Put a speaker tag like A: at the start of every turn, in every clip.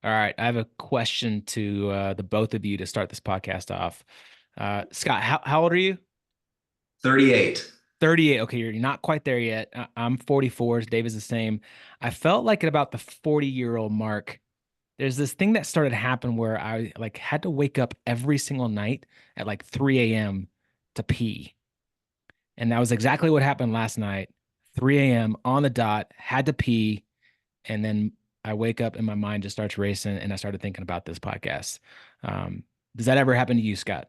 A: All right. I have a question to the both of you to start this podcast off. Scott, how old are you?
B: 38.
A: 38. Okay, you're not quite there yet. I'm 44. Dave is the same. I felt like at about the 40-year-old mark, there's this thing that started to happen where I like had to wake up every single night at like 3 a.m. to pee. And that was exactly what happened last night. 3 a.m. on the dot, had to pee. And then I wake up and my mind just starts racing and I started thinking about this podcast. Um, does that ever happen to you, Scott?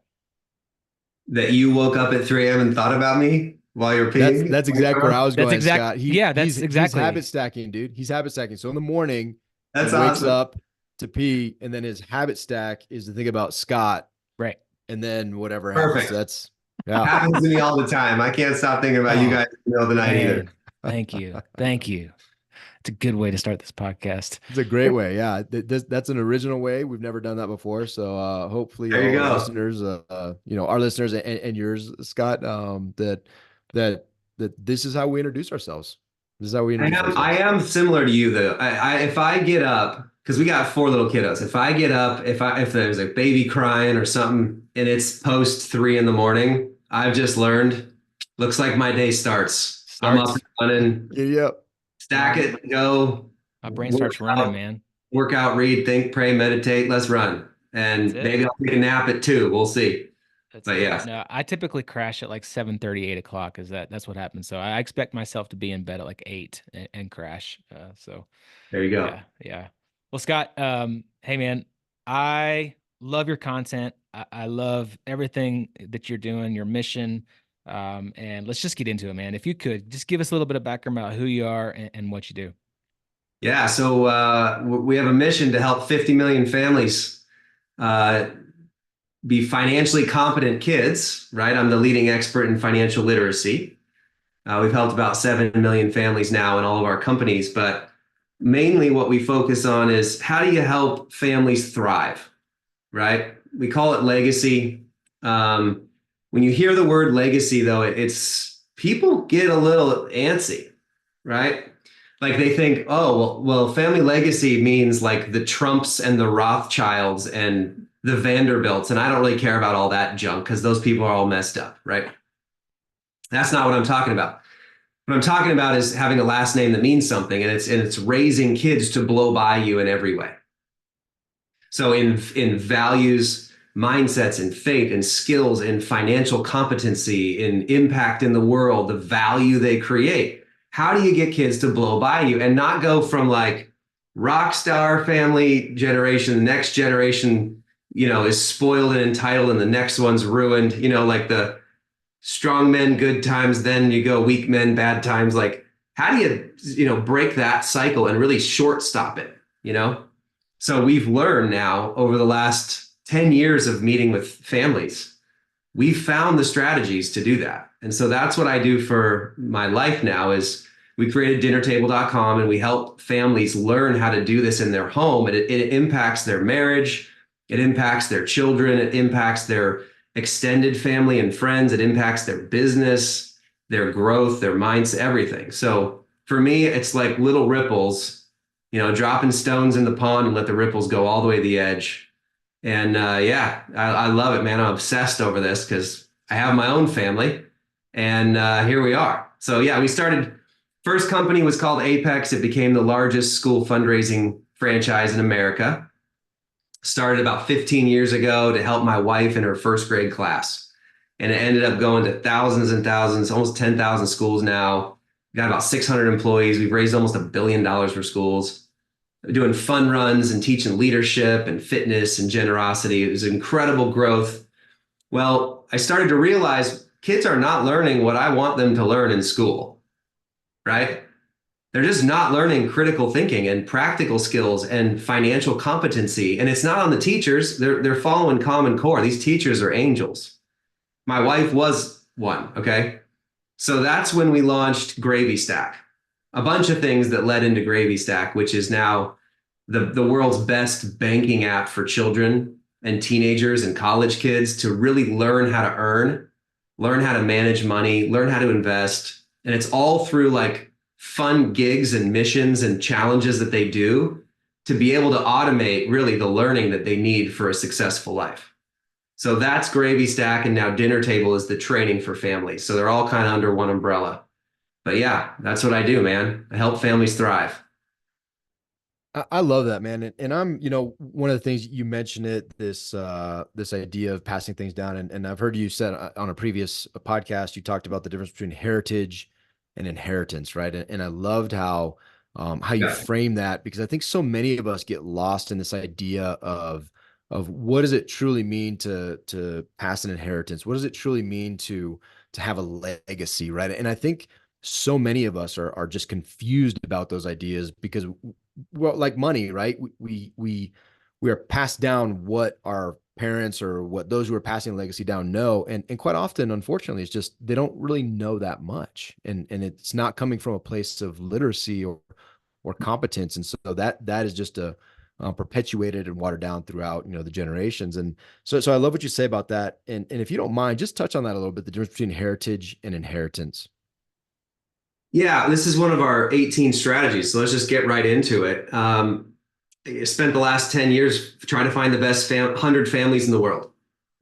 B: That you woke up at 3 a.m. and thought about me while you're
C: That's
B: peeing?
C: that's exactly where I was
A: That's
C: going,
A: exact.
C: Scott. He
A: Yeah, that's
C: he's habit
A: exactly
C: stacking, dude. He's habit stacking. So in the morning, he
B: That's
C: wakes
B: awesome.
C: up to pee, and then his habit stack is to think about Scott,
A: right.
C: and then whatever happens.
B: Perfect.
C: That's yeah.
B: Happens to me all the time. I can't stop thinking about you
A: Oh,
B: guys in the middle of the night either.
A: man. Thank you. Thank you. It's a good way to start this podcast.
C: It's a great way. Yeah, that's an original way. We've never done that before. So hopefully
B: There you
C: all our
B: go.
C: listeners, our listeners and yours, Scott, that that this is how we introduce ourselves. This is how we
B: I
C: introduce
B: am I
C: ourselves.
B: am similar to you though. If I get up, because we got four little kiddos, if I get up, if there's a baby crying or something and it's post 3 in the morning, I've just learned, looks like my day starts. I'm up and
A: Starts,
B: running,
C: Giddy up.
B: stack it, go,
A: my brain
B: work
A: starts running,
B: out,
A: man.
B: read, think, pray, meditate, let's run.
A: That's
B: And
A: it.
B: maybe I'll take a nap at 2. We'll see.
A: That's
B: But
A: it.
B: yeah,
A: No, I typically crash at like 7:30, 8 o'clock. That's what happens. So I expect myself to be in bed at like 8 and crash. So
B: there you go.
A: yeah, yeah. Well, Scott, hey man, I love your content. I love everything that you're doing, your mission. And let's just get into it, man. If you could just give us a little bit of background about who you are and what you do.
B: Yeah, so we have a mission to help 50 million families uh, be financially competent kids, right? I'm the leading expert in financial literacy. We've helped about 7 million families now in all of our companies, but mainly what we focus on is how do you help families thrive, right? We call it legacy. When you hear the word legacy, though, it's people get a little antsy, right? Like they think, oh, family legacy means like the Trumps and the Rothschilds and the Vanderbilts, and I don't really care about all that junk because those people are all messed up, right? That's not what I'm talking about. What I'm talking about is having a last name that means something, and it's raising kids to blow by you in every way. So in values, mindsets, and faith, and skills, and financial competency, in impact in the world, the value they create. How do you get kids to blow by you and not go from like rock star family generation, the next generation, is spoiled and entitled, and the next one's ruined, like the strong men, good times, then you go weak men, bad times. Like, how do break that cycle and really short stop it? So we've learned now over the last 10 years of meeting with families, we've found the strategies to do that. And so that's what I do for my life now is we created dinnertable.com and we help families learn how to do this in their home. And it impacts their marriage. It impacts their children. It impacts their extended family and friends. It impacts their business, their growth, their mindset, everything. So for me, it's like little ripples, dropping stones in the pond and let the ripples go all the way to the edge. And yeah, I love it, man. I'm obsessed over this because I have my own family, and here we are. So yeah, we started. First company was called Apex. It became the largest school fundraising franchise in America. Started about 15 years ago to help my wife in her first grade class, and it ended up going to thousands and thousands, almost 10,000 schools now. We got about 600 employees. We've raised almost $1 billion for schools, doing fun runs and teaching leadership and fitness and generosity. It was incredible growth. Well, I started to realize kids are not learning what I want them to learn in school, right? They're just not learning critical thinking and practical skills and financial competency. And it's not on the teachers. They're following Common Core. These teachers are angels. My wife was one, okay? So that's when we launched Gravy Stack. A bunch of things that led into Gravy Stack, which is now the world's best banking app for children and teenagers and college kids to really learn how to earn, learn how to manage money, learn how to invest. And it's all through like fun gigs and missions and challenges that they do to be able to automate really the learning that they need for a successful life. So that's Gravy Stack, and now Dinner Table is the training for families. So they're all kind of under one umbrella. But yeah, that's what I do, man. I help families thrive.
C: I love that, man. And I'm, one of the things you mentioned this idea of passing things down. And I've heard you said on a previous podcast, you talked about the difference between heritage and inheritance, right? And I loved how you
B: Yeah.
C: frame that, because I think so many of us get lost in this idea of what does it truly mean to pass an inheritance? What does it truly mean to have a legacy, right? And I think so many of us are just confused about those ideas because, well, like money, right? We are passed down what our parents or what those who are passing the legacy down know, and quite often, unfortunately, it's just they don't really know that much, and it's not coming from a place of literacy or competence, and so that is just a perpetuated and watered down throughout the generations. And so I love what you say about that, and if you don't mind, just touch on that a little bit, the difference between heritage and inheritance.
B: Yeah, this is one of our 18 strategies. So let's just get right into it. I spent the last 10 years trying to find the best 100 families in the world,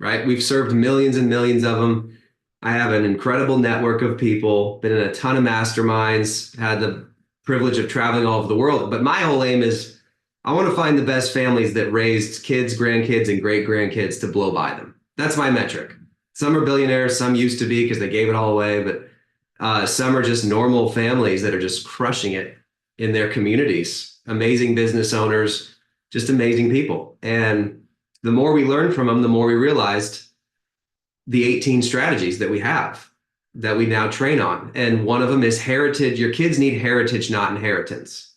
B: right? We've served millions and millions of them. I have an incredible network of people, been in a ton of masterminds, had the privilege of traveling all over the world. But my whole aim is I want to find the best families that raised kids, grandkids, and great grandkids to blow by them. That's my metric. Some are billionaires, some used to be because they gave it all away, but some are just normal families that are just crushing it in their communities. Amazing business owners, just amazing people. And the more we learn from them, the more we realized the 18 strategies that we have that we now train on. And one of them is heritage. Your kids need heritage, not inheritance.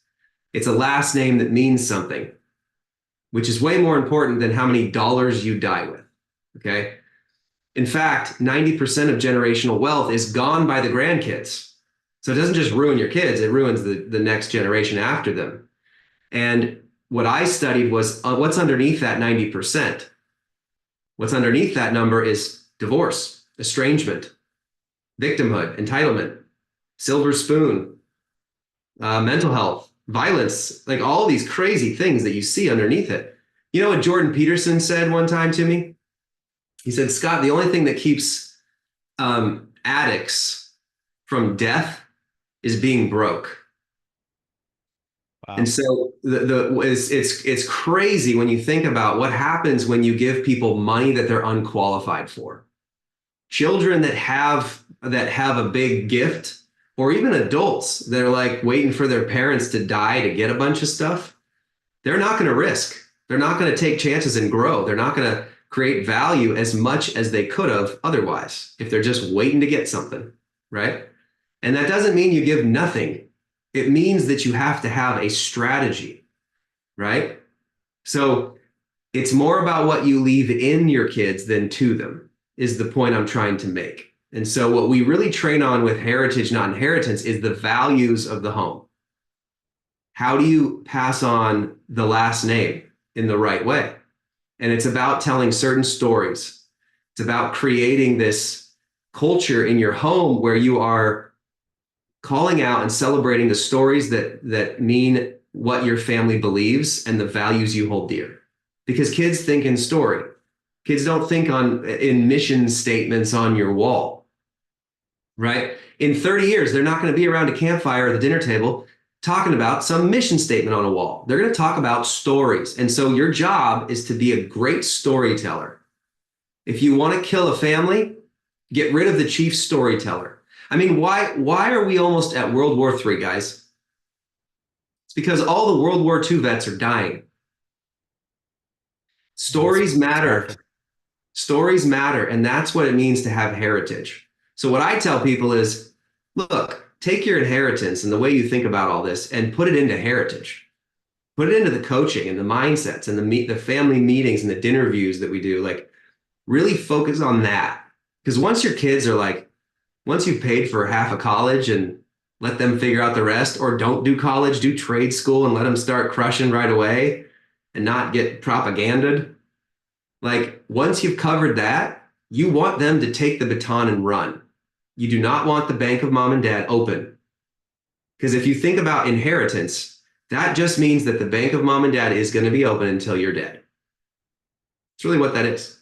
B: It's a last name that means something, which is way more important than how many dollars you die with. Okay. In fact, 90% of generational wealth is gone by the grandkids. So it doesn't just ruin your kids, it ruins the next generation after them. And what I studied was what's underneath that 90%. What's underneath that number is divorce, estrangement, victimhood, entitlement, silver spoon, mental health, violence, like all these crazy things that you see underneath it. You know what Jordan Peterson said one time to me? He said, Scott, the only thing that keeps addicts from death is being broke.
A: Wow.
B: And so it's crazy when you think about what happens when you give people money that they're unqualified for. Children that have a big gift, or even adults that are like waiting for their parents to die to get a bunch of stuff, they're not going to risk. They're not going to take chances and grow. They're not going to create value as much as they could have otherwise if they're just waiting to get something, right? And that doesn't mean you give nothing. It means that you have to have a strategy, right? So it's more about what you leave in your kids than to them, is the point I'm trying to make. And so what we really train on with heritage, not inheritance, is the values of the home. How do you pass on the last name in the right way? And it's about telling certain stories. It's about creating this culture in your home where you are calling out and celebrating the stories that mean what your family believes and the values you hold dear. Because kids think in story. Kids don't think in mission statements on your wall, right? In 30 years, they're not going to be around a campfire or the dinner table talking about some mission statement on a wall. They're going to talk about stories. And so your job is to be a great storyteller. If you want to kill a family, get rid of the chief storyteller. I mean, why are we almost at World War III, guys? It's because all the World War II vets are dying. Stories matter. Stories matter, and that's what it means to have heritage. So what I tell people is, look, take your inheritance and the way you think about all this and put it into heritage. Put it into the coaching and the mindsets and the family meetings and the dinner views that we do. Like, really focus on that. Because once your kids are like, once you've paid for half of college and let them figure out the rest, or don't do college, do trade school and let them start crushing right away and not get propaganded. Like, once you've covered that, you want them to take the baton and run. You do not want the bank of mom and dad open. Because if you think about inheritance, That just means that the bank of mom and dad is going to be open until you're dead. It's really what that is.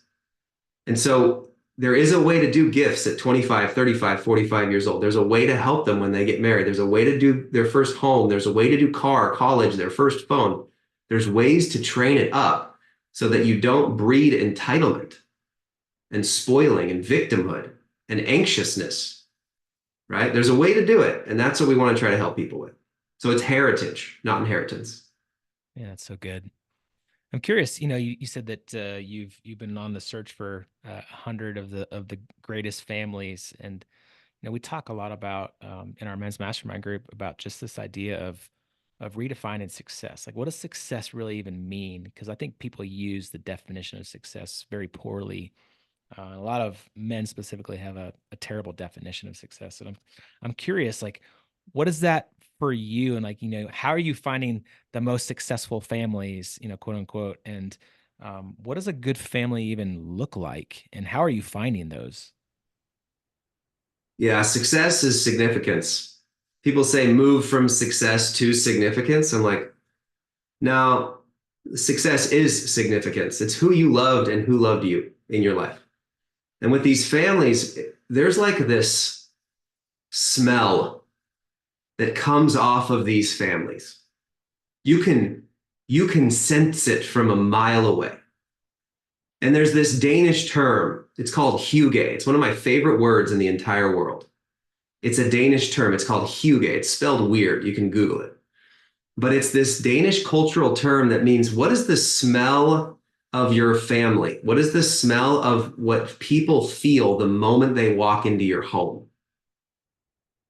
B: And so there is a way to do gifts at 25, 35, 45 years old. There's a way to help them when they get married. There's a way to do their first home. There's a way to do car, college, their first phone. There's ways to train it up so that you don't breed entitlement and spoiling and victimhood and anxiousness, right? There's a way to do it. And that's what we want to try to help people with. So it's heritage, not inheritance.
A: Yeah, that's so good. I'm curious, you said that you've been on the search for 100 of the greatest families, and we talk a lot about in our men's mastermind group about just this idea of redefining success. Like, what does success really even mean? Because I think people use the definition of success very poorly. A lot of men specifically have a terrible definition of success, and I'm curious, like, what is that for you? And like, how are you finding the most successful families, quote unquote? And what does a good family even look like? And how are you finding those?
B: Yeah, success is significance. People say move from success to significance. I'm like, no, success is significance. It's who you loved and who loved you in your life. And with these families, there's like this smell that comes off of these families. You can sense it from a mile away. And there's this Danish term. It's called hygge. It's one of my favorite words in the entire world. It's a Danish term. It's called hygge. It's spelled weird. You can Google it. But it's this Danish cultural term that means, what is the smell of your family? What is the smell of what people feel the moment they walk into your home?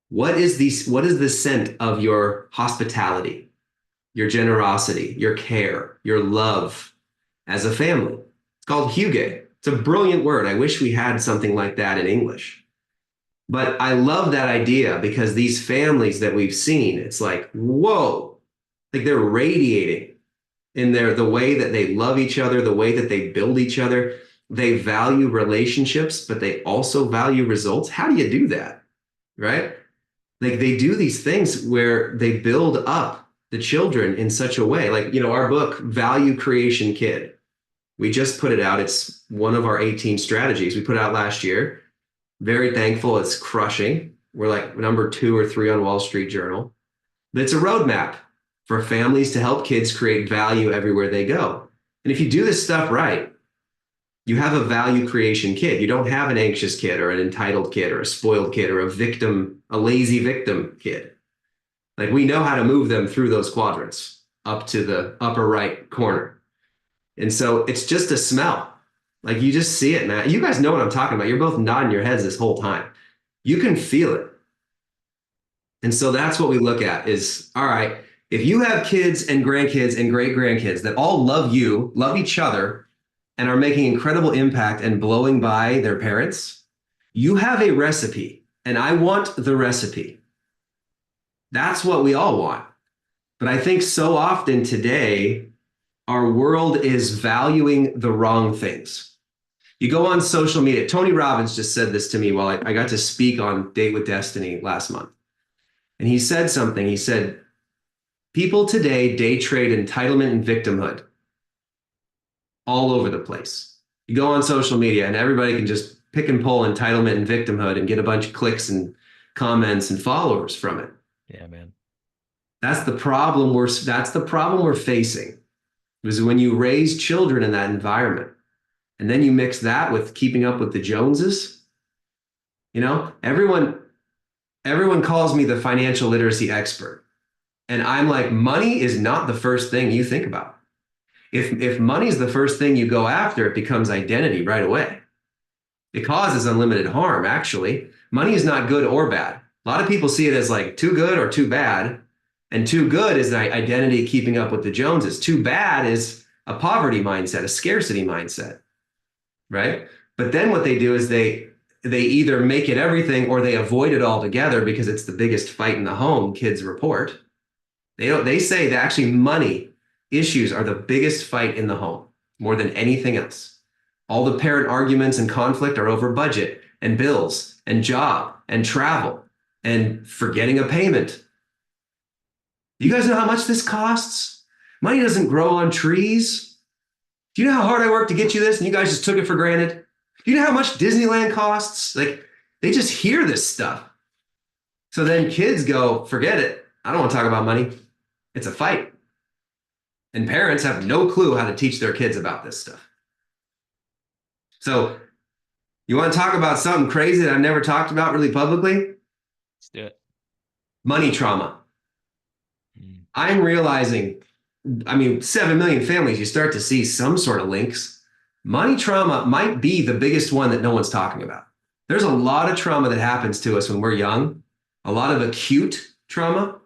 B: What is the scent of your hospitality, your generosity, your care, your love as a family? It's called hygge. It's a brilliant word. I wish we had something like that in English. But I love that idea because these families that we've seen, it's like, whoa, like they're radiating in the way that they love each other, the way that they build each other. They value relationships, but they also value results. How do you do that? Right? Like they do these things where they build up the children in such a way. Like, our book, Value Creation Kid, we just put it out. It's one of our 18 strategies. We put it out last year. Very thankful. It's crushing. We're like number 2 or 3 on Wall Street Journal. But it's a roadmap for families to help kids create value everywhere they go. And if you do this stuff right, you have a value creation kid. You don't have an anxious kid or an entitled kid or a spoiled kid or a lazy victim kid. Like, we know how to move them through those quadrants up to the upper right corner. And so it's just a smell. Like, you just see it, man. You guys know what I'm talking about. You're both nodding your heads this whole time. You can feel it. And so that's what we look at is, all right, if you have kids and grandkids and great grandkids that all love you, love each other, and are making incredible impact and blowing by their parents, you have a recipe, and I want the recipe. That's what we all want. But I think so often today, our world is valuing the wrong things. You go on social media. Tony Robbins just said this to me while I got to speak on Date with Destiny last month. And he said something. He said, people today day trade entitlement and victimhood all over the place. You go on social media and everybody can just pick and pull entitlement and victimhood and get a bunch of clicks and comments and followers from it.
A: Yeah, man.
B: That's the problem we're facing. Is when you raise children in that environment and then you mix that with keeping up with the Joneses, everyone calls me the financial literacy expert. And I'm like, money is not the first thing you think about. If money is the first thing you go after, it becomes identity right away. It causes unlimited harm, actually. Money is not good or bad. A lot of people see it as like too good or too bad. And too good is the identity keeping up with the Joneses. Too bad is a poverty mindset, a scarcity mindset, right? But then what they do is they either make it everything or they avoid it altogether because it's the biggest fight in the home, kids report. They say that actually money issues are the biggest fight in the home more than anything else. All the parent arguments and conflict are over budget and bills and job and travel and forgetting a payment. Do you guys know how much this costs? Money doesn't grow on trees. Do you know how hard I worked to get you this and you guys just took it for granted? Do you know how much Disneyland costs? Like, they just hear this stuff. So then kids go, forget it. I don't want to talk about money. It's a fight. And parents have no clue how to teach their kids about this stuff. So you want to talk about something crazy that I've never talked about really publicly?
A: Let's do it.
B: Money trauma. I'm realizing, 7 million families, you start to see some sort of links. Money trauma might be the biggest one that no one's talking about. There's a lot of trauma that happens to us when we're young, a lot of acute trauma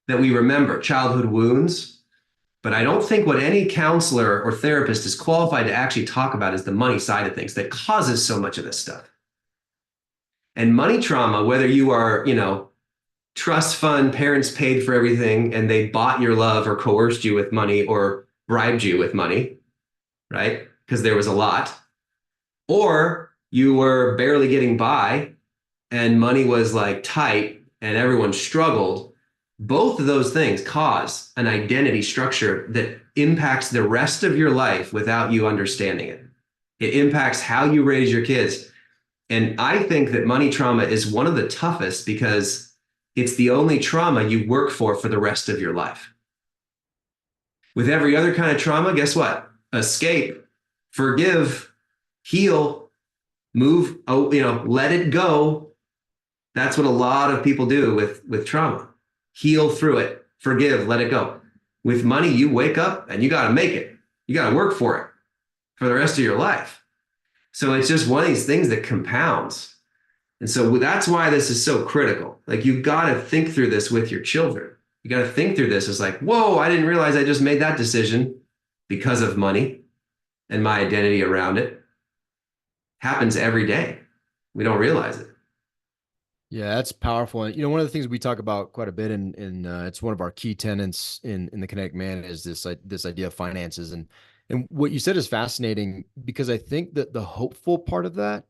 B: that we remember, childhood wounds. But I don't think what any counselor or therapist is qualified to actually talk about is the money side of things that causes so much of this stuff. And money trauma, whether you are, trust fund, parents paid for everything and they bought your love or coerced you with money or bribed you with money, right? Because there was a lot. Or you were barely getting by and money was like tight and everyone struggled. Both of those things cause an identity structure that impacts the rest of your life without you understanding it. It impacts how you raise your kids. And I think that money trauma is one of the toughest because it's the only trauma you work for the rest of your life. With every other kind of trauma, guess what? Escape, forgive, heal, move, let it go. That's what a lot of people do with trauma. Heal through it, forgive, let it go. With money, you wake up and you got to make it. You got to work for it for the rest of your life. So it's just one of these things that compounds. And so that's why this is so critical. Like, you've got to think through this with your children. You got to think through this as like, whoa, I didn't realize I just made that decision because of money and my identity around it. Happens every day. We don't realize it.
C: Yeah, that's powerful. And one of the things we talk about quite a bit, in it's one of our key tenets in the Kinetic Man, is this idea of finances. And what you said is fascinating, because I think that the hopeful part of that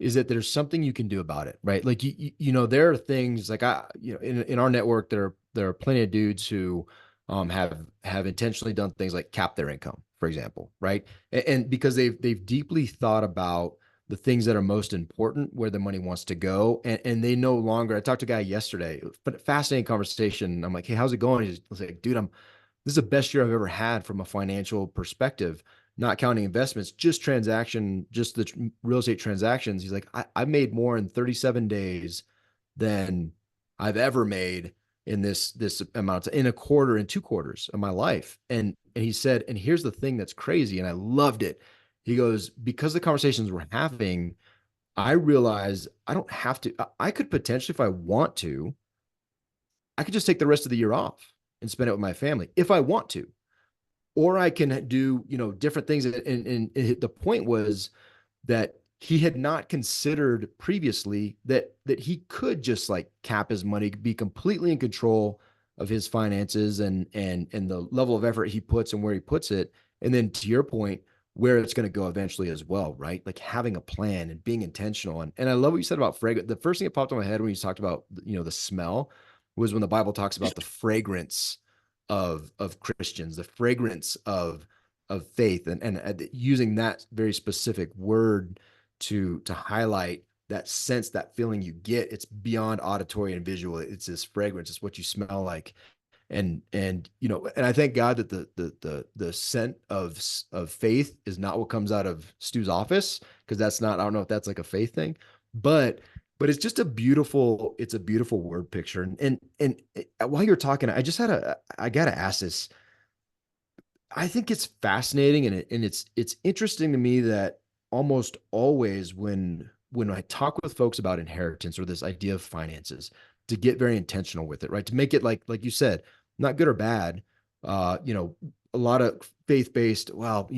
C: is that there's something you can do about it, right? Like, there are things like, in our network, there are plenty of dudes who have intentionally done things like cap their income, for example, right? And because they've deeply thought about the things that are most important, where the money wants to go. And they no longer, I talked to a guy yesterday, but fascinating conversation. I'm like, hey, how's it going? He's like, dude, this is the best year I've ever had from a financial perspective, not counting investments, just the real estate transactions. He's like, I made more in 37 days than I've ever made in this amount, in a quarter, in 2 quarters of my life. And he said, and here's the thing that's crazy, and I loved it. He goes, because the conversations we're having, I realize I don't have to, I could potentially, if I want to, I could just take the rest of the year off and spend it with my family if I want to. Or I can do, different things. And the point was that he had not considered previously that he could just like cap his money, be completely in control of his finances and the level of effort he puts and where he puts it. And then, to your point, where it's going to go eventually as well, right? Like, having a plan and being intentional. And I love what you said about fragrance. The first thing that popped in my head when you talked about, the smell, was when the Bible talks about the fragrance of Christians, the fragrance of faith, and using that very specific word to highlight that sense, that feeling you get. It's beyond auditory and visual. It's this fragrance. It's what you smell like. And I thank God that the scent of faith is not what comes out of Stu's office, because that's not, I don't know if that's like a faith thing, but it's just it's a beautiful word picture. And while you're talking, I gotta ask this. I think it's fascinating, and it's interesting to me that almost always when I talk with folks about inheritance or this idea of finances, to get very intentional with it, right? To make it like you said, not good or bad. A lot of faith-based, well,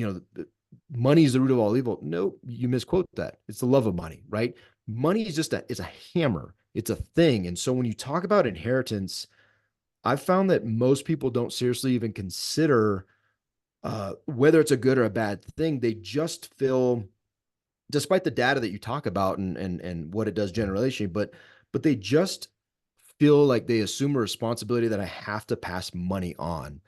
C: money is the root of all evil. No, you misquote that. It's the love of money, right? Money is just it's a hammer. It's a thing. And so when you talk about inheritance, I've found that most people don't seriously even consider whether it's a good or a bad thing. They just feel, despite the data that you talk about and what it does generationally, but they just feel like they assume a responsibility that I have to pass money on.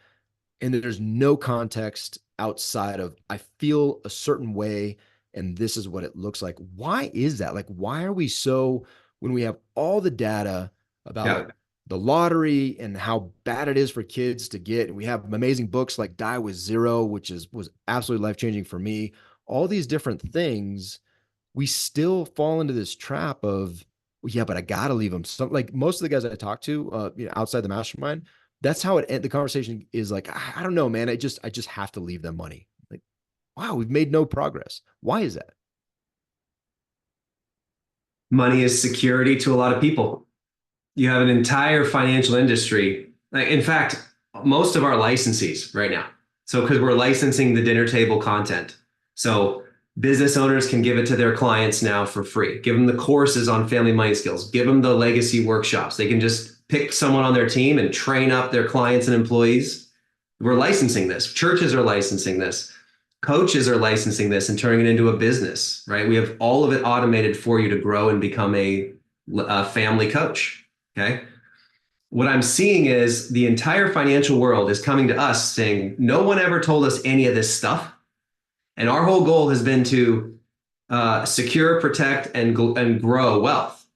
C: And there's no context outside of I feel a certain way and this is what it looks like. Why is that? Like, why are we so, when we have all the data
B: Yeah.
C: about the lottery and how bad it is for kids to get, and we have amazing books like Die with Zero, which was absolutely life-changing for me, all these different things, we still fall into this trap of, well, yeah, but I gotta leave them. Some, like most of the guys I talk to, outside the mastermind, that's how the conversation is like, I don't know, man. I just have to leave them money. Like, wow, we've made no progress. Why is that?
B: Money is security to a lot of people. You have an entire financial industry. Like, in fact, most of our licensees right now. So, because we're licensing the dinner table content. So, business owners can give it to their clients now for free. Give them the courses on family money skills. Give them the legacy workshops. They can just pick someone on their team and train up their clients and employees. We're licensing this. Churches are licensing this. Coaches are licensing this and turning it into a business, right? We have all of it automated for you to grow and become a family coach. Okay. What I'm seeing is the entire financial world is coming to us saying, no one ever told us any of this stuff. And our whole goal has been to secure, protect, and grow wealth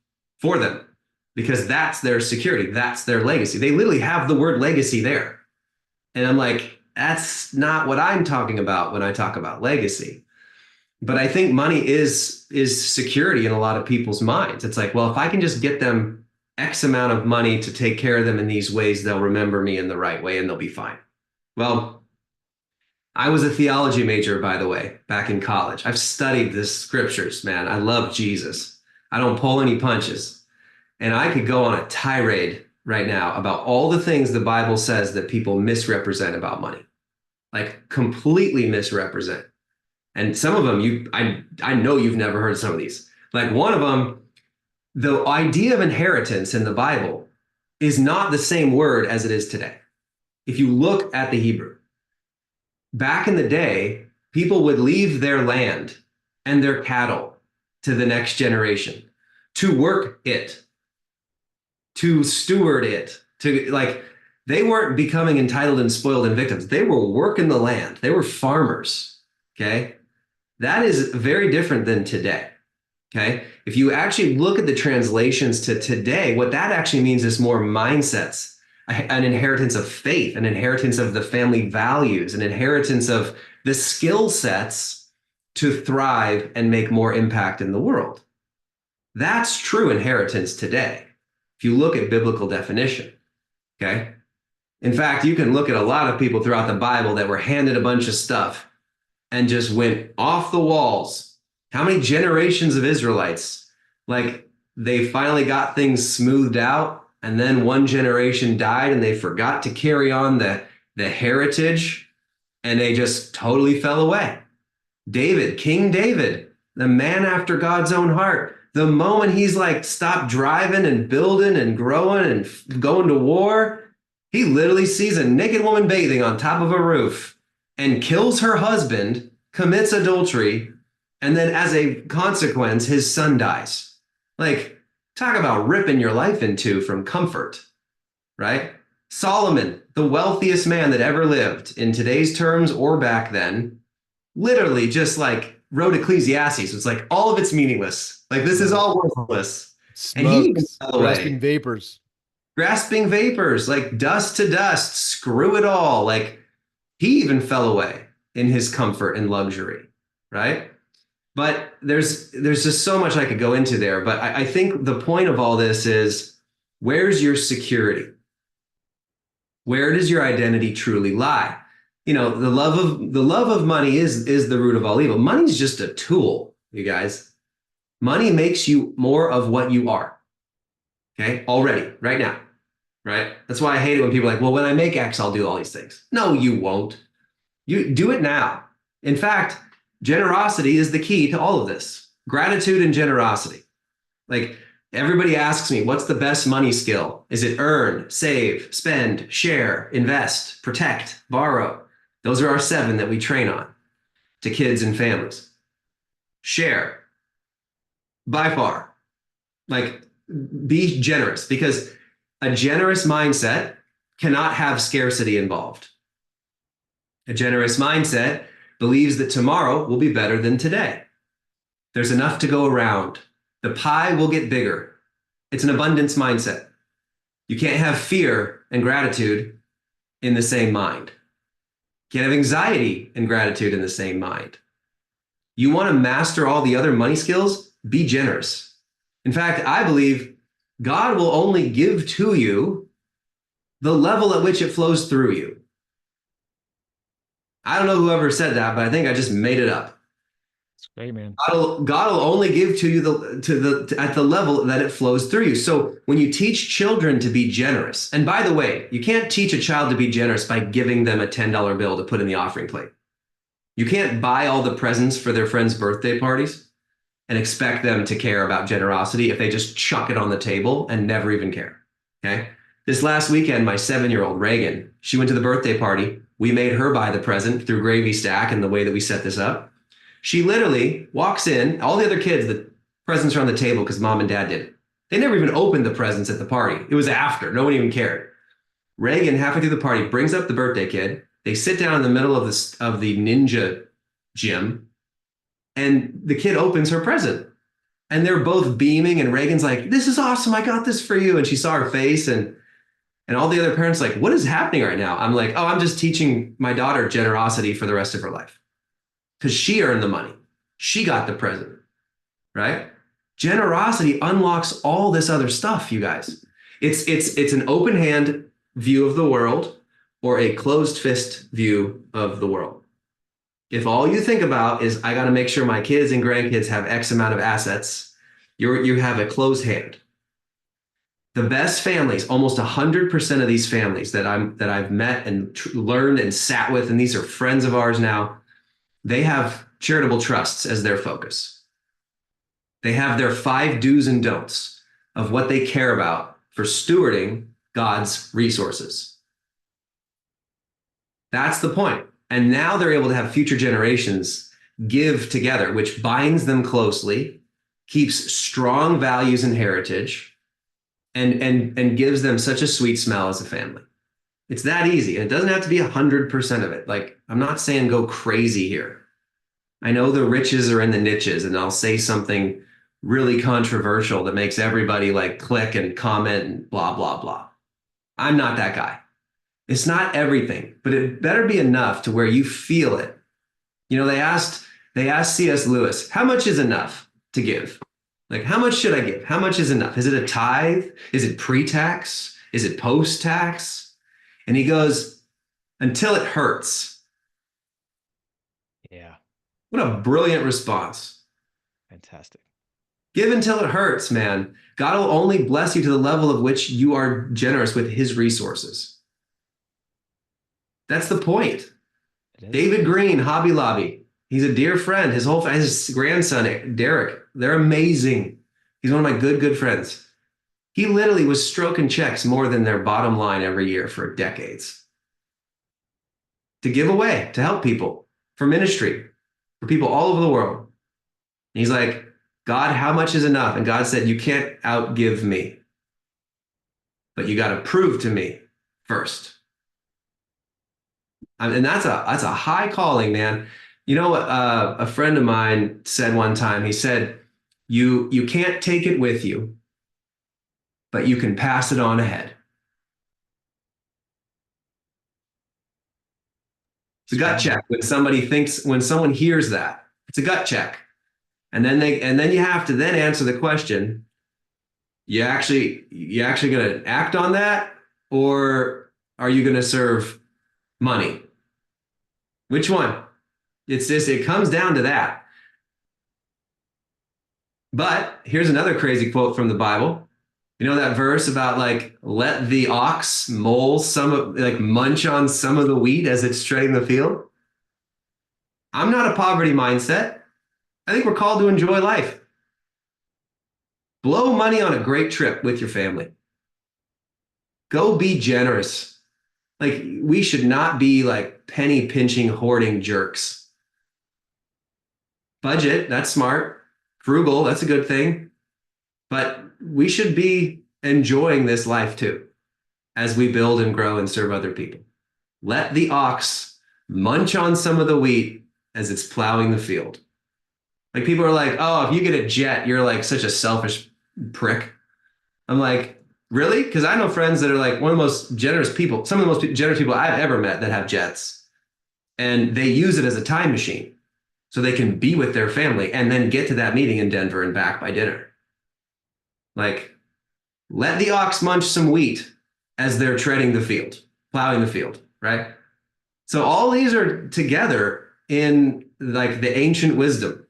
B: for them because that's their security. That's their legacy. They literally have the word legacy there. And I'm like, that's not what I'm talking about when I talk about legacy. But I think money is security in a lot of people's minds. It's like, well, if I can just get them X amount of money to take care of them in these ways, they'll remember me in the right way and they'll be fine. Well, I was a theology major, by the way, back in college. I've studied the scriptures, man. I love Jesus. I don't pull any punches. And I could go on a tirade right now about all the things the Bible says that people misrepresent about money, like completely misrepresent. And some of them, I know you've never heard some of these. Like one of them, the idea of inheritance in the Bible is not the same word as it is today. If you look at the Hebrew, back in the day, people would leave their land and their cattle to the next generation to work it, to steward it, to like, they weren't becoming entitled and spoiled and victims. They were working the land. They were farmers. Okay. That is very different than today. Okay. If you actually look at the translations to today, what that actually means is more mindsets, an inheritance of faith, an inheritance of the family values, an inheritance of the skill sets to thrive and make more impact in the world. That's true inheritance today. If you look at biblical definition, okay? In fact, you can look at a lot of people throughout the Bible that were handed a bunch of stuff and just went off the walls. How many generations of Israelites, like they finally got things smoothed out and then one generation died and they forgot to carry on the heritage and they just totally fell away. David, King David, the man after God's own heart, the moment he's like stopped driving and building and growing and going to war, he literally sees a naked woman bathing on top of a roof and kills her husband, commits adultery, and then as a consequence, his son dies. Like, talk about ripping your life into from comfort, right? Solomon, the wealthiest man that ever lived in today's terms or back then, literally just like wrote Ecclesiastes. It's like all of it's meaningless. Like this is all worthless. And he even
C: Smokes,
B: fell
C: grasping
B: away.
C: vapors.
B: Grasping vapors, like dust to dust, screw it all. Like he even fell away in his comfort and luxury, right? But there's just so much I could go into there. But I think the point of all this is where's your security? Where does your identity truly lie? You know, the love of money is the root of all evil. Money's just a tool, you guys. Money makes you more of what you are. Okay, already, right now, right? That's why I hate it when people are like, well, when I make X, I'll do all these things. No, you won't. You do it now. In fact, generosity is the key to all of this. Gratitude and generosity. Like everybody asks me, what's the best money skill? Is it earn, save, spend, share, invest, protect, borrow? Those are our 7 that we train on to kids and families. Share, by far. Like be generous because A generous mindset cannot have scarcity involved. A generous mindset believes that tomorrow will be better than today. There's enough to go around. The pie will get bigger. It's an abundance mindset. You can't have fear and gratitude in the same mind. You can't have anxiety and gratitude in the same mind. You want to master all the other money skills? Be generous. In fact, I believe God will only give to you the level at which it flows through you. I don't know whoever said that, but I think I just made it up.
A: It's great, man.
B: God will only give to you at the level that it flows through you. So when you teach children to be generous, and by the way, you can't teach a child to be generous by giving them a $10 bill to put in the offering plate. You can't buy all the presents for their friends' birthday parties and expect them to care about generosity if they just chuck it on the table and never even care. Okay. This last weekend, my 7-year-old Reagan, she went to the birthday party. We made her buy the present through Gravy Stack and the way that we set this up. She literally walks in, all the other kids, the presents are on the table because mom and dad did it. They never even opened the presents at the party. It was after. No one even cared. Reagan, halfway through the party, brings up the birthday kid. They sit down in the middle of the ninja gym, and the kid opens her present. And they're both beaming, and Reagan's like, "This is awesome. I got this for you." And she saw her face, and all the other parents like, "What is happening right now?" I'm like, "Oh, I'm just teaching my daughter generosity for the rest of her life." Because she earned the money. She got the present, right? Generosity unlocks all this other stuff, you guys. It's an open hand view of the world or a closed fist view of the world. If all you think about is, I got to make sure my kids and grandkids have X amount of assets, you have a closed hand. The best families, almost 100% of these families that I've met and learned and sat with, and these are friends of ours now, they have charitable trusts as their focus. They have their 5 do's and don'ts of what they care about for stewarding God's resources. That's the point. And now they're able to have future generations give together, which binds them closely, keeps strong values and heritage, and gives them such a sweet smell as a family. It's that easy. And it doesn't have to be 100% of it. Like, I'm not saying go crazy here. I know the riches are in the niches, and I'll say something really controversial that makes everybody like click and comment and blah, blah, blah. I'm not that guy. It's not everything, but it better be enough to where you feel it. You know, they asked C.S. Lewis, how much is enough to give? Like, how much should I give? How much is enough? Is it a tithe? Is it pre-tax? Is it post-tax? And he goes, until it hurts.
A: Yeah.
B: What a brilliant response.
A: Fantastic.
B: Give until it hurts, man. God will only bless you to the level of which you are generous with his resources. That's the point. David Green, Hobby Lobby. He's a dear friend. His grandson, Derek, they're amazing. He's one of my good friends. He literally was stroking checks more than their bottom line every year for decades to give away, to help people, for ministry, for people all over the world. And he's like, God, how much is enough? And God said, you can't outgive me, but you got to prove to me first. And that's a high calling, man. You know what a friend of mine said one time? He said, you can't take it with you, but you can pass it on ahead. It's a gut check when someone hears that. It's a gut check. And then you have to then answer the question, you actually going to act on that, or are you going to serve money? Which one? It comes down to that. But here's another crazy quote from the Bible. You know that verse about like, let the ox munch on some of the wheat as it's treading the field? I'm not a poverty mindset. I think we're called to enjoy life. Blow money on a great trip with your family. Go be generous. Like, we should not be like penny pinching, hoarding jerks. Budget, that's smart. Frugal, that's a good thing. But we should be enjoying this life too. as we build and grow and serve other people. Let the ox munch on some of the wheat as it's plowing the field. Like people are like, oh, if you get a jet, you're like such a selfish prick. I'm like, really? Because I know friends that are like one of the most generous people, some of the most generous people I've ever met that have jets. And they use it as a time machine so they can be with their family and then get to that meeting in Denver and back by dinner. Like, let the ox munch some wheat as they're treading the field, plowing the field, right? So all these are together in like the ancient wisdom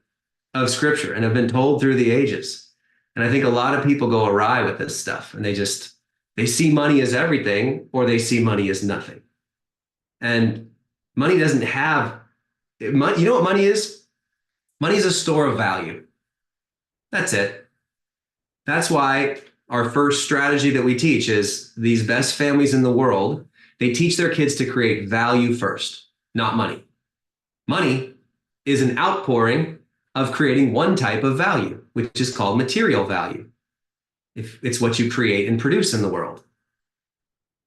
B: of scripture and have been told through the ages. And I think a lot of people go awry with this stuff and they see money as everything or they see money as nothing. And money doesn't have, you know what money is? Money is a store of value. That's it. That's why our first strategy that we teach is these best families in the world, they teach their kids to create value first, not money. Money is an outpouring of creating one type of value, which is called material value. If it's what you create and produce in the world.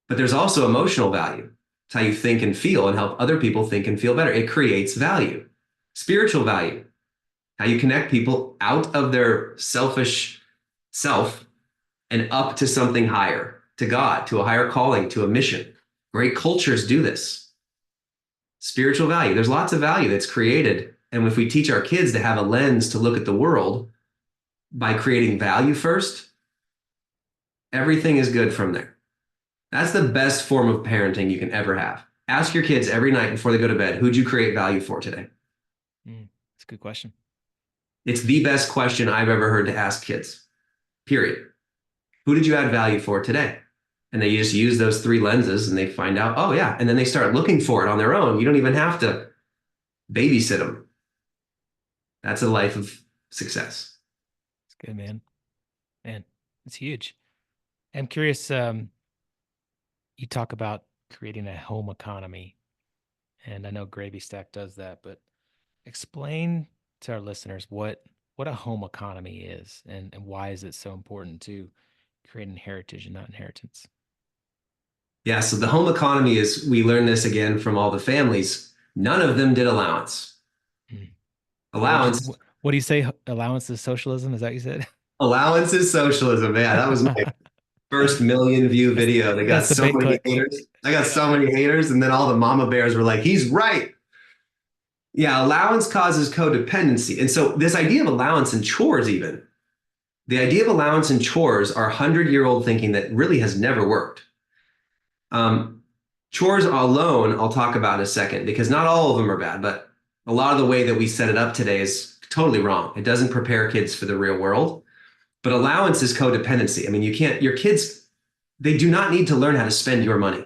B: But there's also emotional value. It's how you think and feel and help other people think and feel better. It creates value. Spiritual value, how you connect people out of their selfish self and up to something higher, to God, to a higher calling, to a mission. Great cultures do this. Spiritual value. There's lots of value that's created. And if we teach our kids to have a lens to look at the world by creating value first, everything is good from there. That's the best form of parenting you can ever have. Ask your kids every night before they go to bed, who'd you create value for today?
A: That's a good question.
B: It's the best question I've ever heard to ask kids, period. Who did you add value for today? And they just use those three lenses and they find out, oh yeah. And then they start looking for it on their own. You don't even have to babysit them. That's a life of success.
A: It's good, man. Man, it's huge. I'm curious, you talk about creating a home economy, and I know Gravy Stack does that, but explain to our listeners what a home economy is and why is it so important to create an heritage and not inheritance.
B: Yeah, so the home economy is, we learned this again from all the families. None of them did allowance. Allowance.
A: What do you say? Allowance is socialism? Is that what you said?
B: Allowance is socialism. Yeah, that was my first million view video. They got so many haters. I got so many haters, and then all the mama bears were like, he's right. Yeah, allowance causes codependency. And so this idea of allowance and chores, even, the idea of allowance and chores are 100-year-old thinking that really has never worked. Chores alone, I'll talk about in a second, because not all of them are bad, but a lot of the way that we set it up today is totally wrong. It doesn't prepare kids for the real world. But allowance is codependency. I mean, your kids, they do not need to learn how to spend your money,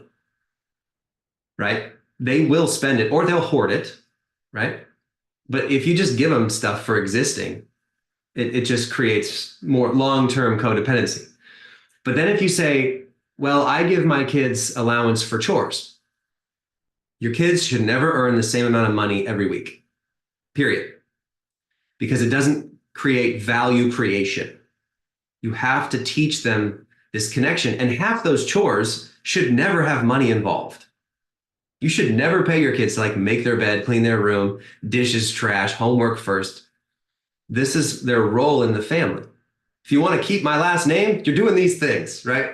B: right? They will spend it or they'll hoard it, right? But if you just give them stuff for existing, it just creates more long-term codependency. But then if you say, well, I give my kids allowance for chores, your kids should never earn the same amount of money every week, period. Because it doesn't create value creation. You have to teach them this connection. And half those chores should never have money involved. You should never pay your kids to like make their bed, clean their room, dishes, trash, homework first. This is their role in the family. If you want to keep my last name, you're doing these things, right?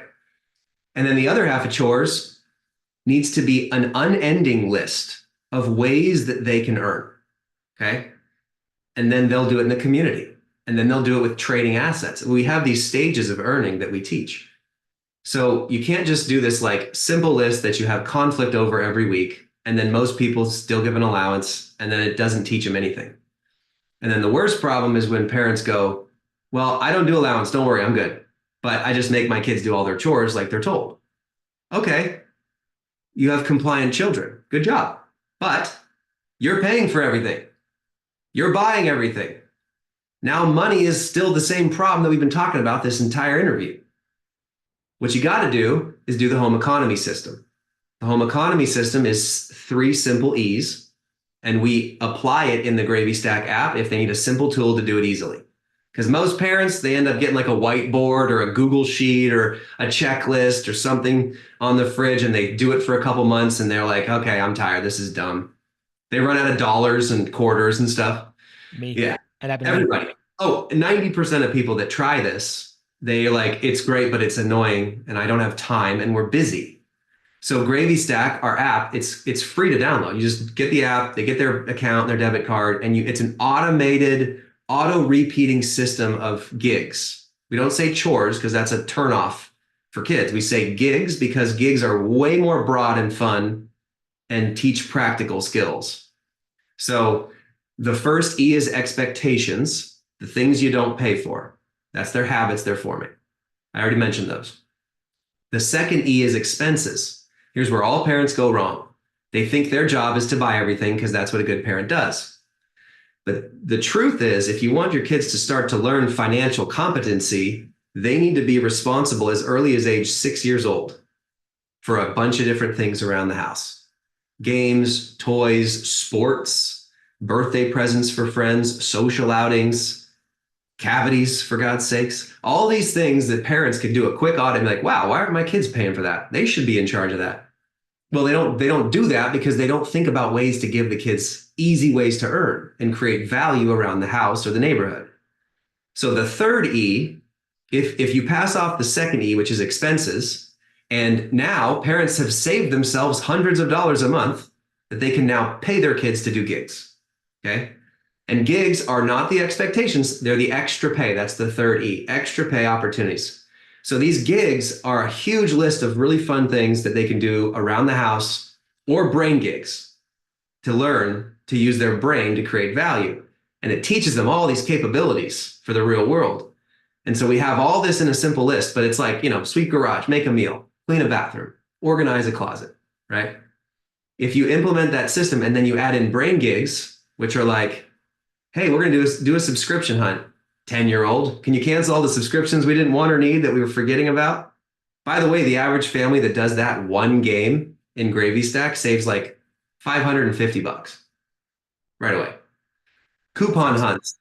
B: And then the other half of chores needs to be an unending list of ways that they can earn, okay? And then they'll do it in the community. And then they'll do it with trading assets. We have these stages of earning that we teach. So you can't just do this like simple list that you have conflict over every week. And then most people still give an allowance and then it doesn't teach them anything. And then the worst problem is when parents go, well, I don't do allowance. Don't worry, I'm good. But I just make my kids do all their chores like they're told. Okay, you have compliant children. Good job. But you're paying for everything. You're buying everything. Now money is still the same problem that we've been talking about this entire interview. What you got to do is do the home economy system. The home economy system is 3 simple E's, and we apply it in the Gravy Stack app if they need a simple tool to do it easily. Because most parents, they end up getting like a whiteboard or a Google sheet or a checklist or something on the fridge, and they do it for a couple months and they're like, okay, I'm tired. This is dumb. They run out of dollars and quarters and stuff.
A: Me.
B: Yeah,
A: That happened to me.
B: everybody. Oh, 90% of people that try this, they like, it's great, but it's annoying and I don't have time and we're busy. So Gravy Stack, our app, it's free to download. You just get the app, they get their account, their debit card, and it's an automated, auto repeating system of gigs. We don't say chores because that's a turnoff for kids. We say gigs because gigs are way more broad and fun and teach practical skills. So the first E is expectations, the things you don't pay for. That's their habits they're forming. I already mentioned those. The second E is expenses. Here's where all parents go wrong. They think their job is to buy everything because that's what a good parent does. But the truth is, if you want your kids to start to learn financial competency, they need to be responsible as early as age 6 years old for a bunch of different things around the house. Games, toys, sports, birthday presents for friends, social outings, cavities, for God's sakes. All these things that parents could do a quick audit and be like, wow, why aren't my kids paying for that? They should be in charge of that. Well, they don't do that because they don't think about ways to give the kids easy ways to earn and create value around the house or the neighborhood. So the third E, if you pass off the second E, which is expenses, and now parents have saved themselves hundreds of dollars a month that they can now pay their kids to do gigs. Okay. And gigs are not the expectations, they're the extra pay. That's the third E, extra pay opportunities. So these gigs are a huge list of really fun things that they can do around the house or brain gigs to learn to use their brain to create value. And it teaches them all these capabilities for the real world. And so we have all this in a simple list, but it's like, sweep garage, make a meal, clean a bathroom, organize a closet, right? If you implement that system and then you add in brain gigs, which are like, hey, we're going to do a subscription hunt. 10-year-old, can you cancel all the subscriptions we didn't want or need that we were forgetting about? By the way, the average family that does that one game in Gravy Stack saves like $550 right away. Coupon hunts.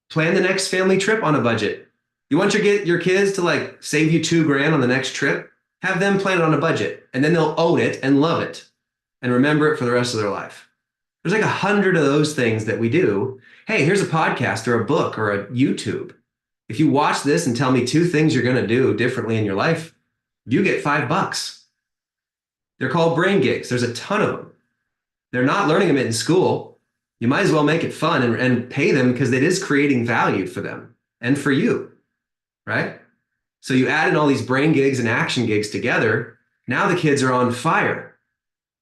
B: Plan the next family trip on a budget. You want your kids to like save you $2,000 on the next trip? Have them plan it on a budget, and then they'll own it and love it and remember it for the rest of their life. There's like 100 of those things that we do. Hey, here's a podcast or a book or a YouTube. If you watch this and tell me 2 things you're going to do differently in your life, you get $5. They're called brain gigs. There's a ton of them. They're not learning them in school. You might as well make it fun and pay them because it is creating value for them and for you, right? So you add in all these brain gigs and action gigs together. Now the kids are on fire.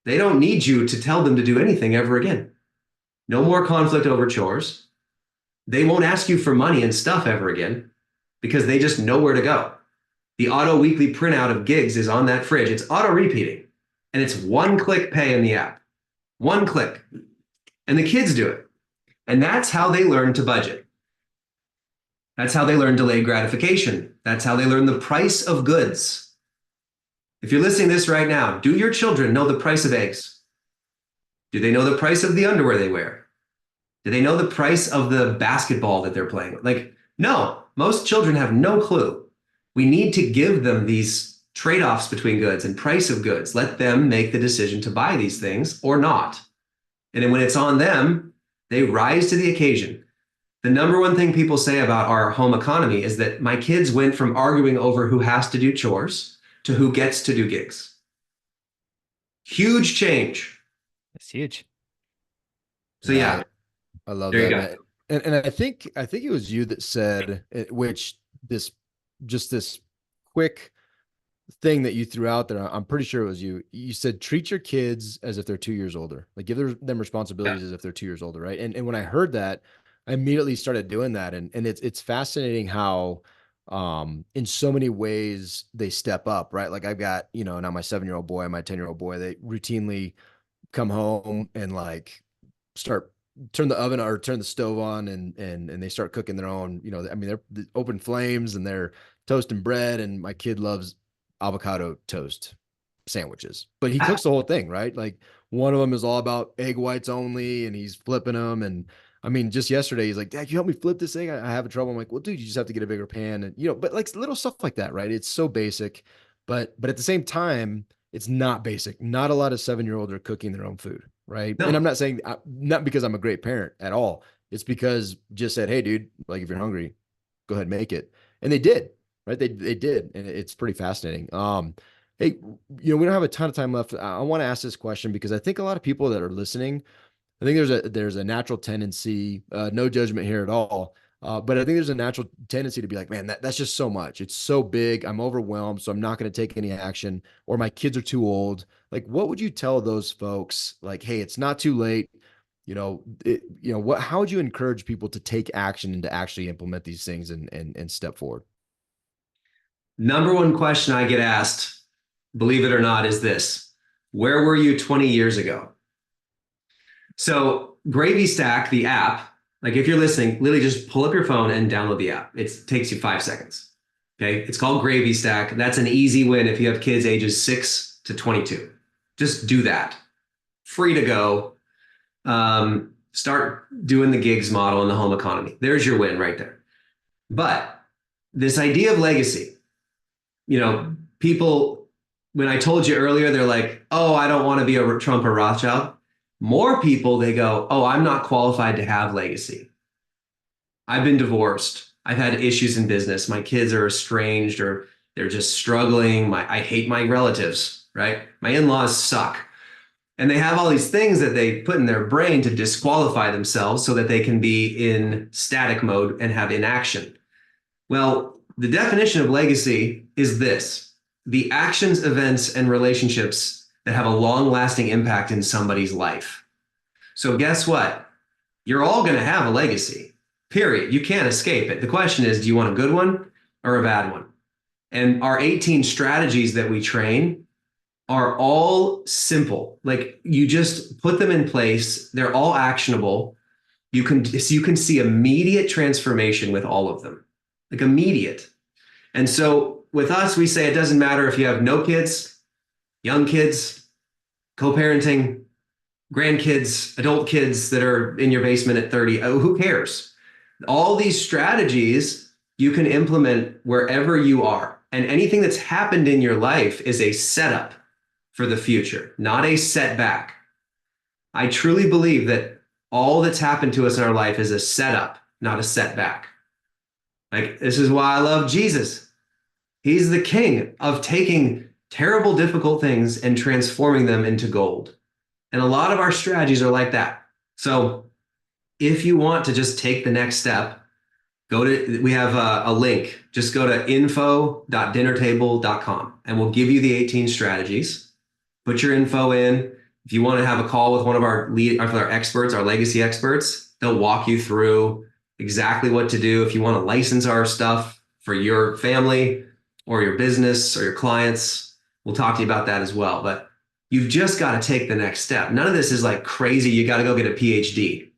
B: They don't need you to tell them to do anything ever again. No more conflict over chores. They won't ask you for money and stuff ever again because they just know where to go. The auto weekly printout of gigs is on that fridge. It's auto repeating and it's 1-click pay in the app. 1 click. And the kids do it. And that's how they learn to budget. That's how they learn delayed gratification. That's how they learn the price of goods. If you're listening to this right now, do your children know the price of eggs? Do they know the price of the underwear they wear? Do they know the price of the basketball that they're playing with? Like, no, most children have no clue. We need to give them these trade-offs between goods and price of goods. Let them make the decision to buy these things or not. And then when it's on them, they rise to the occasion. The number one thing people say about our home economy is that my kids went from arguing over who has to do chores to who gets to do gigs. Huge change.
A: It's huge.
B: So yeah,
C: I love
B: there you
C: that.
B: go.
C: And I think it was you that said which this quick thing that you threw out there. I'm pretty sure it was you. You said treat your kids as if they're 2 years older. Like give them responsibilities as if they're 2 years older, right? And when I heard that, I immediately started doing that. And it's fascinating how in so many ways they step up, right? Like I've got, now my 7-year-old boy and my 10-year-old boy, they routinely come home and like turn the oven or turn the stove on and they start cooking their own, they're open flames and they're toasting bread. And my kid loves avocado toast sandwiches, but he cooks the whole thing, right? Like one of them is all about egg whites only and he's flipping them. And I mean, just yesterday, he's like, Dad, can you help me flip this thing? I have trouble. I'm like, well, dude, you just have to get a bigger pan. And, but like little stuff like that, right? It's so basic, but at the same time, it's not basic. Not a lot of 7-year olds are cooking their own food, right? And I'm
B: No.
C: not saying, not because I'm a great parent at all. It's because just said, hey, dude, like if you're hungry, go ahead and make it. And they did, right? They did. And it's pretty fascinating. Hey, we don't have a ton of time left. I want to ask this question because I think a lot of people that are listening, I think there's a natural tendency, no judgment here at all, but I think there's a natural tendency to be like, man, that's just so much. It's so big. I'm overwhelmed, so I'm not going to take any action, or my kids are too old. Like, what would you tell those folks? Like, hey, it's not too late. How would you encourage people to take action and to actually implement these things and step forward?
B: Number one question I get asked, believe it or not, is this: where were you 20 years ago? So Gravy Stack, the app, like if you're listening, literally just pull up your phone and download the app. It takes you 5 seconds. Okay. It's called Gravy Stack. That's an easy win if you have kids ages 6 to 22. Just do that. Free to go. Start doing the gigs model in the home economy. There's your win right there. But this idea of legacy, people, when I told you earlier, they're like, oh, I don't want to be a Trump or Rothschild. More people, they go, oh, I'm not qualified to have legacy. I've been divorced. I've had issues in business. My kids are estranged or they're just struggling. I hate my relatives, right? My in-laws suck. And they have all these things that they put in their brain to disqualify themselves so that they can be in static mode and have inaction. Well, the definition of legacy is this: the actions, events, and relationships that have a long-lasting impact in somebody's life. So guess what? You're all going to have a legacy, period. You can't escape it. The question is, do you want a good one or a bad one? And our 18 strategies that we train are all simple. Like you just put them in place. They're all actionable. You can see immediate transformation with all of them, like immediate. And so with us, we say it doesn't matter if you have no kids, young kids, co-parenting, grandkids, adult kids that are in your basement at 30. Oh, who cares? All these strategies you can implement wherever you are. And anything that's happened in your life is a setup for the future, not a setback. I truly believe that all that's happened to us in our life is a setup, not a setback. Like, this is why I love Jesus. He's the king of taking terrible, difficult things and transforming them into gold. And a lot of our strategies are like that. So if you want to just take the next step, we have a link. Just go to info.dinnertable.com and we'll give you the 18 strategies. Put your info in. If you want to have a call with one of our experts, our legacy experts, they'll walk you through exactly what to do. If you want to license our stuff for your family or your business or your clients, we'll talk to you about that as well. But you've just got to take the next step. None of this is like crazy. You got to go get a PhD.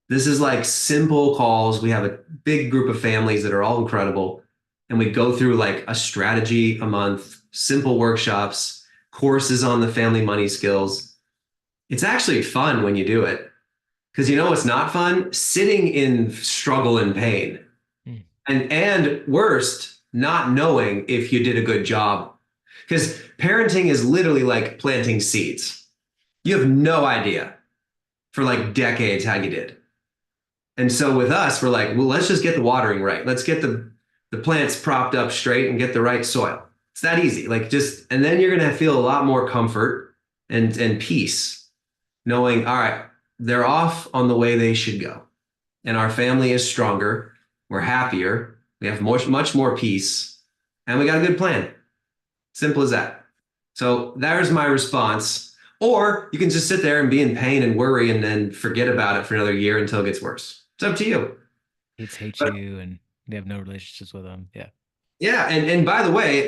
B: This is like simple calls. We have a big group of families that are all incredible. And we go through like a strategy a month, simple workshops, courses on the family money skills. It's actually fun when you do it. Because it's not fun? Sitting in struggle and pain. And worst, not knowing if you did a good job. Because parenting is literally like planting seeds. You have no idea for like decades how you did. And so with us, we're like, well, let's just get the watering right. Let's get the plants propped up straight and get the right soil. It's that easy. And then you're going to feel a lot more comfort and peace knowing, all right, they're off on the way they should go. And our family is stronger. We're happier. We have much more peace. And we got a good plan. Simple as that. So there's my response. Or you can just sit there and be in pain and worry and then forget about it for another year until it gets worse. It's up to you.
A: Kids hate you and they have no relationships with them. Yeah.
B: Yeah. And by the way,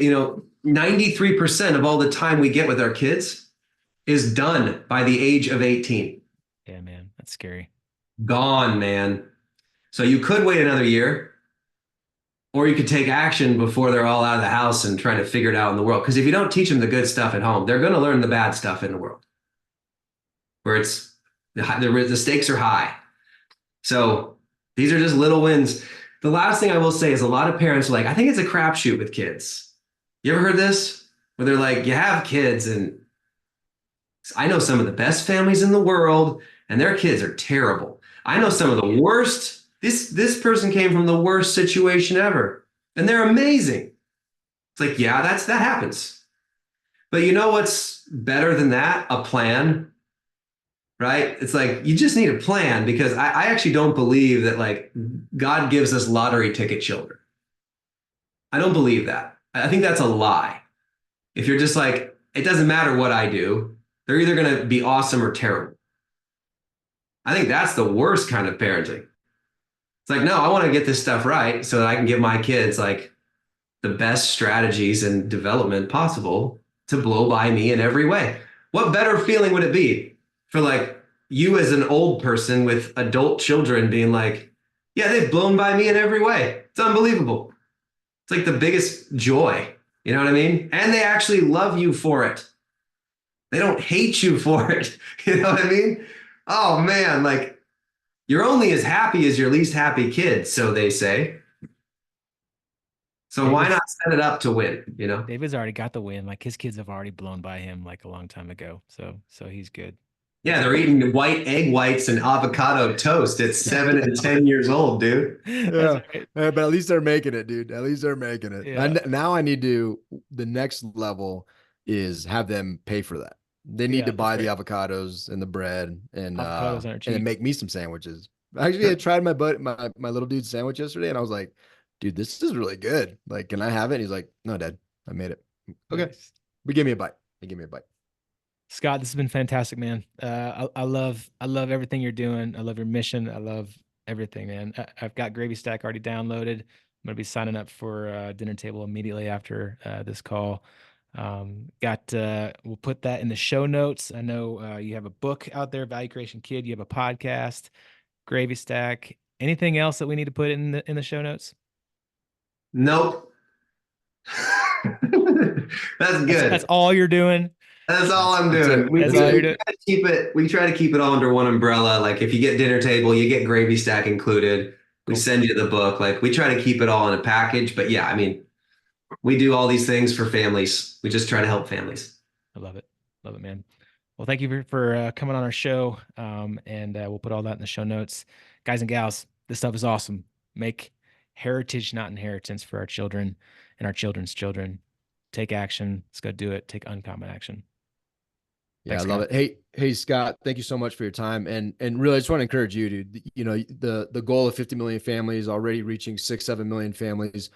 B: 93% of all the time we get with our kids is done by the age of 18.
A: Yeah, man. That's scary.
B: Gone, man. So you could wait another year, or you could take action before they're all out of the house and trying to figure it out in the world. Because if you don't teach them the good stuff at home, they're going to learn the bad stuff in the world, where the stakes are high. So these are just little wins. The last thing I will say is a lot of parents are like, I think it's a crapshoot with kids. You ever heard this? Where they're like, you have kids, and I know some of the best families in the world, and their kids are terrible. I know some of the worst. This person came from the worst situation ever, and they're amazing. It's like, yeah, that happens. But you know what's better than that? A plan, right? It's like you just need a plan because I actually don't believe that like God gives us lottery ticket children. I don't believe that. I think that's a lie. If you're just like, it doesn't matter what I do, they're either going to be awesome or terrible. I think that's the worst kind of parenting. It's like, no, I want to get this stuff right so that I can give my kids like the best strategies and development possible to blow by me in every way. What better feeling would it be for like you as an old person with adult children being like, yeah, they've blown by me in every way. It's unbelievable. It's like the biggest joy. You know what I mean? And they actually love you for it. They don't hate you for it. You know what I mean? Oh man, like you're only as happy as your least happy kid, so they say. So why
A: David's
B: not set it up to win, you know?
A: David's already got the win. Like his kids have already blown by him like a long time ago. So he's good.
B: Yeah, they're eating white egg whites and avocado toast at 7 and 10 years old, dude.
A: That's
C: Yeah.
A: right.
C: But at least they're making it, dude. At least they're making it.
A: Yeah.
C: Now I need to, the next level is have them pay for that. They need
A: Yeah,
C: to
A: that's
C: buy the
A: right.
C: avocados and the bread
A: Avocados aren't
C: and then
A: cheap.
C: make me some sandwiches. Actually, I tried my little dude's sandwich yesterday and I was like, dude, this is really good. Like, can I have it? And he's like, no, Dad, I made it. Okay.
A: Nice.
C: But give me a bite. Give me a bite.
A: Scott, this has been fantastic, man. I love everything you're doing. I love your mission. I love everything, man. I've got Gravy Stack already downloaded. I'm gonna be signing up for dinner table immediately after this call. We'll put that in the show notes. I know you have a book out there, Value Creation Kid. You have a podcast, Gravy Stack. Anything else that we need to put in the show notes?
B: Nope. That's
A: That's
B: good.
A: all you're doing.
B: That's all I'm
C: That's
B: doing.
C: it.
B: We,
A: That's
C: That's
B: we,
A: all you're
B: we
C: it.
A: doing.
B: try to keep it. We try to keep it all under one umbrella. Like if you get dinner table, you get gravy stack included. We
A: Cool.
B: send you the book. Like we try to keep it all in a package. But yeah, I mean, we do all these things for families. We just try to help families.
A: I love it. Love it, man. Well, thank you for coming on our show. And we'll put all that in the show notes. Guys and gals, this stuff is awesome. Make heritage, not inheritance for our children and our children's children. Take action. Let's go do it. Take uncommon action.
C: Yeah, I
A: Thanks,
C: love
A: Scott.
C: it. Hey, Scott, thank you so much for your time. And really, I just want to encourage you, dude. You know, the goal of 50 million families already reaching 6, 7 million families.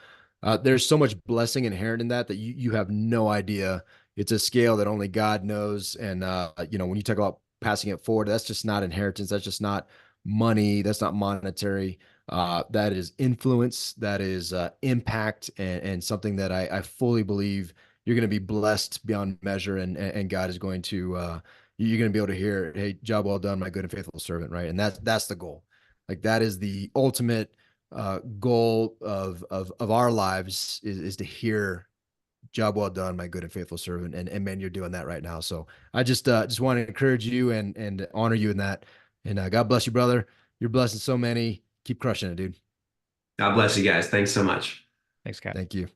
C: There's so much blessing inherent in that you have no idea. It's a scale that only God knows. And you know, when you talk about passing it forward, that's just not inheritance. That's just not money. That's not monetary. That is influence. That is impact, and something that I fully believe you're going to be blessed beyond measure, and God is going to you're going to be able to hear, hey, job well done, my good and faithful servant, right? And that's the goal. Like that is the ultimate goal of our lives is to hear, job well done, my good and faithful servant. And man, you're doing that right now. So I just want to encourage you and honor you in that. And God bless you, brother. You're blessing so many. Keep crushing it, dude.
B: God bless you guys. Thanks so much.
A: Thanks, Scott.
C: Thank you.